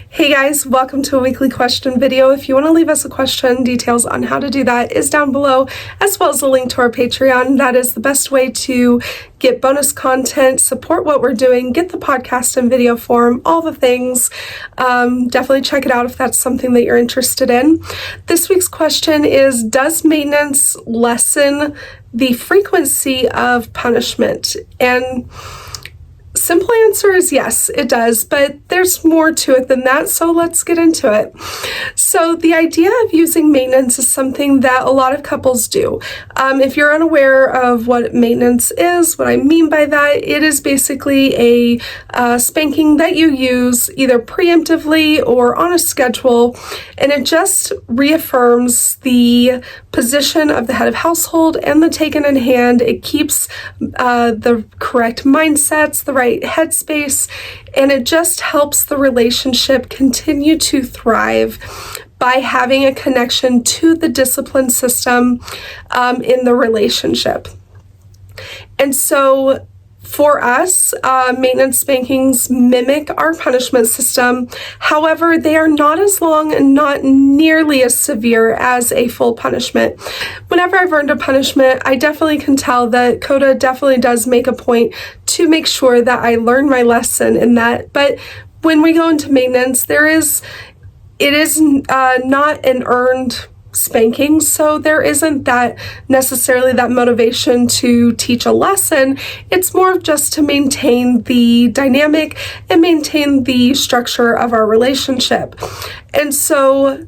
Hey guys, welcome to a weekly question video. If you want to leave us a question, details on how to do that is down below, as well as a link to our Patreon. That is the best way to get bonus content, support what we're doing, get the podcast in video form, all the things. Definitely check it out if that's something that you're interested in. This week's question is, does maintenance lessen the frequency of punishment? And simple answer is yes, it does, but there's more to it than that, so let's get into it. So the idea of using maintenance is something that a lot of couples do. If you're unaware of what maintenance is, what I mean by that, it is basically a spanking that you use either preemptively or on a schedule, and it just reaffirms the position of the head of household and the taken in hand. It keeps the correct mindsets, the right headspace, and it just helps the relationship continue to thrive by having a connection to the discipline system in the relationship. And so for us, maintenance spankings mimic our punishment system. However, they are not as long and not nearly as severe as a full punishment. Whenever I've earned a punishment, I definitely can tell that Coda definitely does make a point to make sure that I learn my lesson in that. But when we go into maintenance, it is not an earned spanking, so there isn't that necessarily that motivation to teach a lesson. It's more of just to maintain the dynamic and maintain the structure of our relationship. And so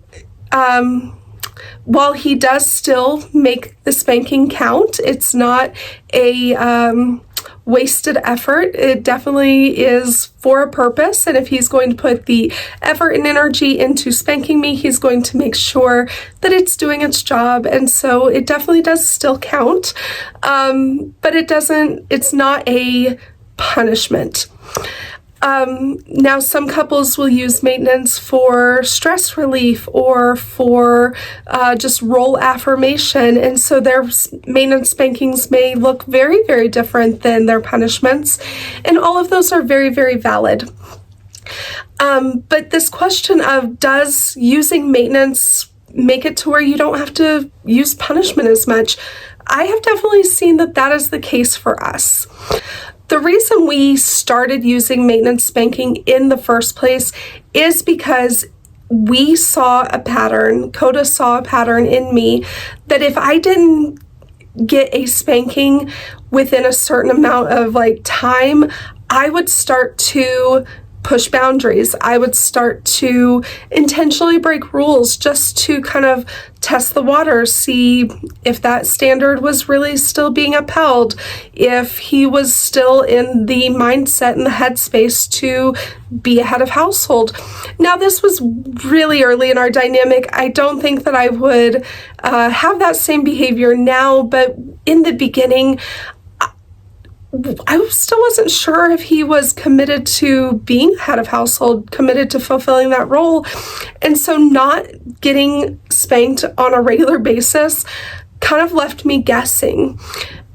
while he does still make the spanking count, it's not a wasted effort. It definitely is for a purpose, and if he's going to put the effort and energy into spanking me, he's going to make sure that it's doing its job. And so it definitely does still count, but it's not a punishment. Now, some couples will use maintenance for stress relief or for just role affirmation, and so their maintenance spankings may look very, very different than their punishments, and all of those are very, very valid. But this question of, does using maintenance make it to where you don't have to use punishment as much? I have definitely seen that that is the case for us. The reason we started using maintenance spanking in the first place is because we saw a pattern, Coda saw a pattern in me, that if I didn't get a spanking within a certain amount of time, I would start to push boundaries. I would start to intentionally break rules just to kind of test the waters, see if that standard was really still being upheld, if he was still in the mindset and the headspace to be a head of household. Now, this was really early in our dynamic. I don't think that I would have that same behavior now, but in the beginning, I still wasn't sure if he was committed to being head of household, committed to fulfilling that role. And so not getting spanked on a regular basis kind of left me guessing.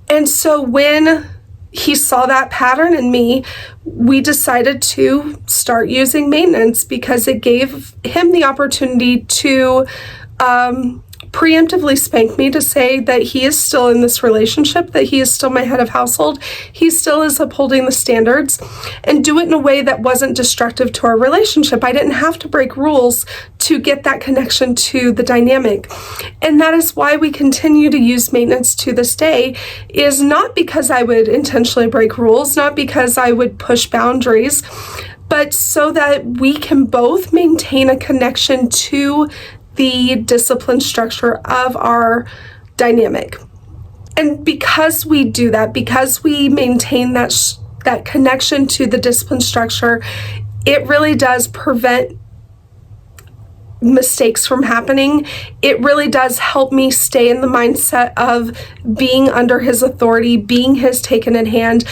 And so when he saw that pattern in me, we decided to start using maintenance because it gave him the opportunity to preemptively spank me, to say that he is still in this relationship, that he is still my head of household, he still is upholding the standards, and do it in a way that wasn't destructive to our relationship. I didn't have to break rules to get that connection to the dynamic. And that is why we continue to use maintenance to this day, is not because I would intentionally break rules, not because I would push boundaries, but so that we can both maintain a connection to the discipline structure of our dynamic. And because we do that, because we maintain that connection to the discipline structure, it really does prevent mistakes from happening. It really does help me stay in the mindset of being under his authority, being his taken in hand.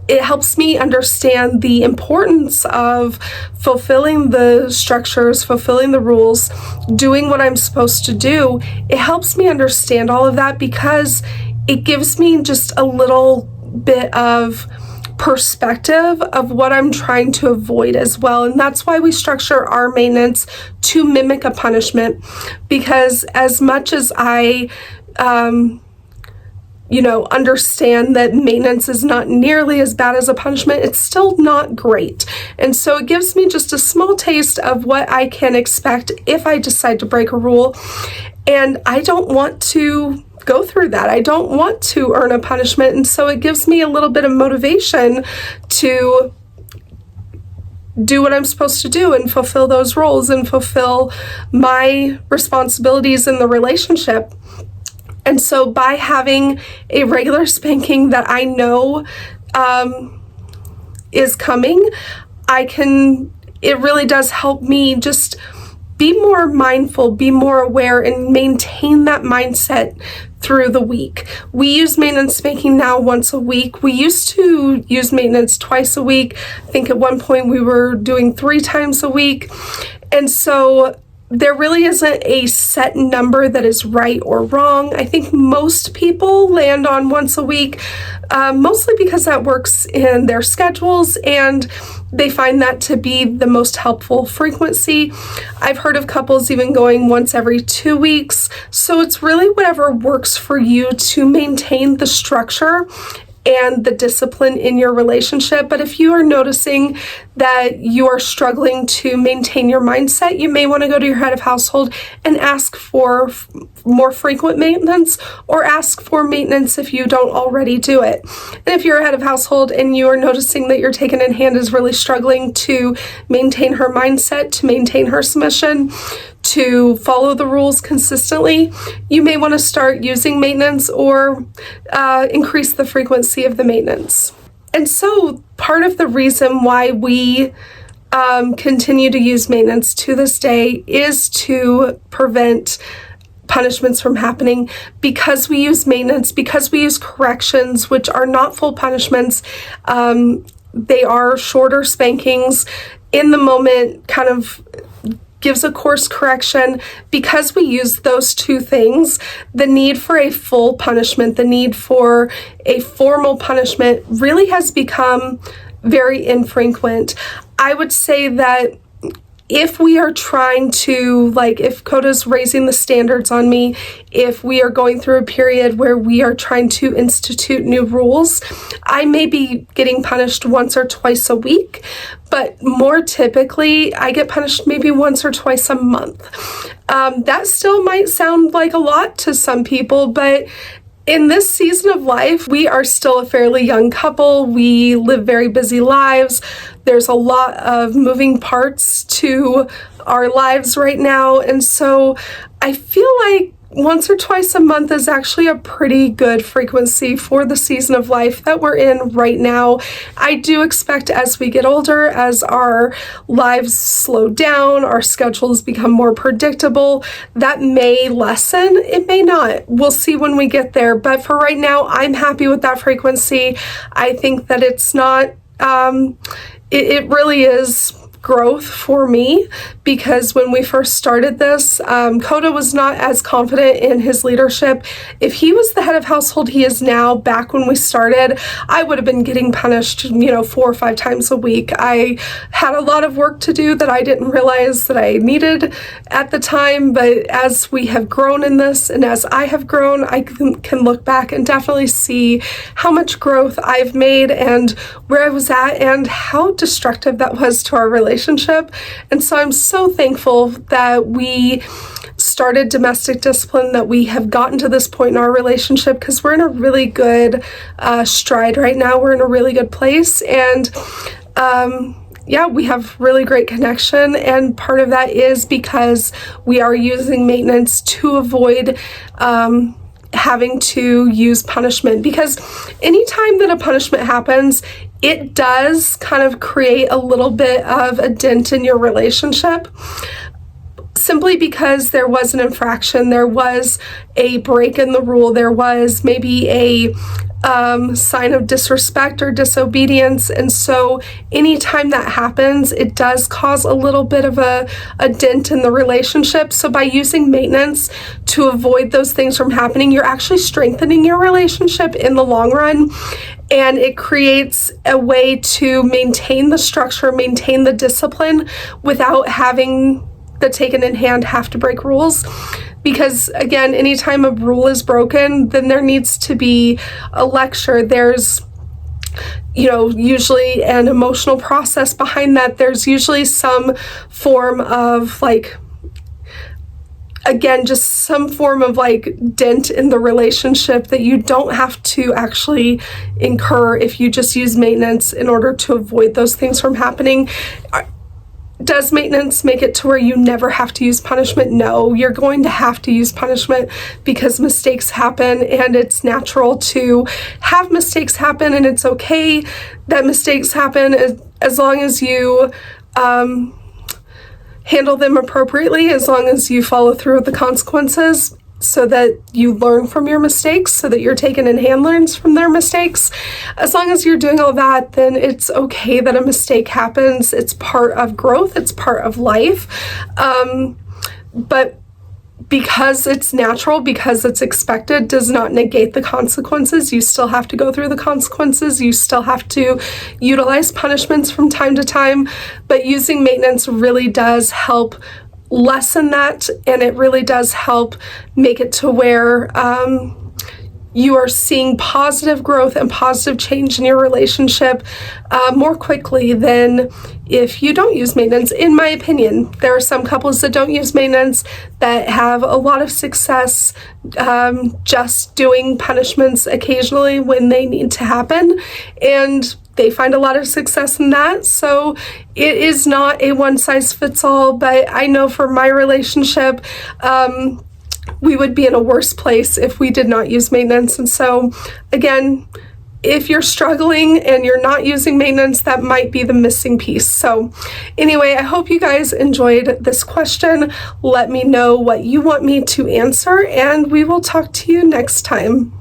It helps me understand the importance of fulfilling the structures, fulfilling the rules, doing what I'm supposed to do. It helps me understand all of that because it gives me just a little bit of perspective of what I'm trying to avoid as well. And that's why we structure our maintenance to mimic a punishment, because as much as I understand that maintenance is not nearly as bad as a punishment, it's still not great. And so it gives me just a small taste of what I can expect if I decide to break a rule. And I don't want to go through that. I don't want to earn a punishment. And so it gives me a little bit of motivation to do what I'm supposed to do and fulfill those roles and fulfill my responsibilities in the relationship. And so by having a regular spanking that I know is coming, it really does help me just be more mindful, be more aware, and maintain that mindset through the week. We use maintenance spanking now once a week. We used to use maintenance twice a week. I think at one point we were doing 3 times a week. And so there really isn't a set number that is right or wrong. I think most people land on once a week, mostly because that works in their schedules and they find that to be the most helpful frequency. I've heard of couples even going once every 2 weeks. So it's really whatever works for you to maintain the structure and the discipline in your relationship. But if you are noticing that you are struggling to maintain your mindset, you may want to go to your head of household and ask for more frequent maintenance, or ask for maintenance if you don't already do it. And if you're a head of household and you are noticing that your taken in hand is really struggling to maintain her mindset, to maintain her submission, to follow the rules consistently, you may want to start using maintenance or increase the frequency of the maintenance. And so part of the reason why we continue to use maintenance to this day is to prevent punishments from happening, because we use maintenance, because we use corrections, which are not full punishments. They are shorter spankings in the moment, kind of gives a course correction. Because we use those two things, the need for a full punishment, the need for a formal punishment really has become very infrequent. I would say that if we are trying to, if Coda's raising the standards on me, if we are going through a period where we are trying to institute new rules, I may be getting punished once or twice a week, but more typically, I get punished maybe once or twice a month. That still might sound like a lot to some people, but in this season of life, we are still a fairly young couple. We live very busy lives. There's a lot of moving parts to our lives right now. And so I feel like once or twice a month is actually a pretty good frequency for the season of life that we're in right now. I do expect as we get older, as our lives slow down, our schedules become more predictable, that may lessen. It may not. We'll see when we get there. But for right now, I'm happy with that frequency. I think that it's not, it really is growth for me, because when we first started this, Coda was not as confident in his leadership. If he was the head of household he is now, back when we started, I would have been getting punished, 4 or 5 times a week. I had a lot of work to do that I didn't realize that I needed at the time, but as we have grown in this, and as I have grown, I can look back and definitely see how much growth I've made and where I was at and how destructive that was to our relationship. And so I'm so thankful that we started domestic discipline, that we have gotten to this point in our relationship, because we're in a really good stride right now. We're in a really good place, and we have really great connection, and part of that is because we are using maintenance to avoid having to use punishment, because anytime that a punishment happens, it does kind of create a little bit of a dent in your relationship, simply because there was an infraction, there was a break in the rule, there was maybe a sign of disrespect or disobedience. And so anytime that happens, it does cause a little bit of a dent in the relationship. So by using maintenance to avoid those things from happening, you're actually strengthening your relationship in the long run. and it creates a way to maintain the structure, maintain the discipline without having the taken in hand have to break rules. Because again, anytime a rule is broken, then there needs to be a lecture. There's usually an emotional process behind that. There's usually some form of just some form of dent in the relationship that you don't have to actually incur if you just use maintenance in order to avoid those things from happening. Does maintenance make it to where you never have to use punishment? No, you're going to have to use punishment because mistakes happen, and it's natural to have mistakes happen, and it's okay that mistakes happen as long as you handle them appropriately, as long as you follow through with the consequences so that you learn from your mistakes, so that your taken in hand learns from their mistakes. As long as you're doing all that, then it's okay that a mistake happens. It's part of growth. It's part of life. But because it's natural, because it's expected, does not negate the consequences. You still have to go through the consequences. You still have to utilize punishments from time to time. But using maintenance really does help lessen that, and it really does help make it to where you are seeing positive growth and positive change in your relationship more quickly than if you don't use maintenance, in my opinion. There are some couples that don't use maintenance that have a lot of success just doing punishments occasionally when they need to happen, and they find a lot of success in that. So it is not a one-size-fits-all, but I know for my relationship, we would be in a worse place if we did not use maintenance. And so again, if you're struggling and you're not using maintenance, that might be the missing piece. So anyway, I hope you guys enjoyed this question. Let me know what you want me to answer, and we will talk to you next time.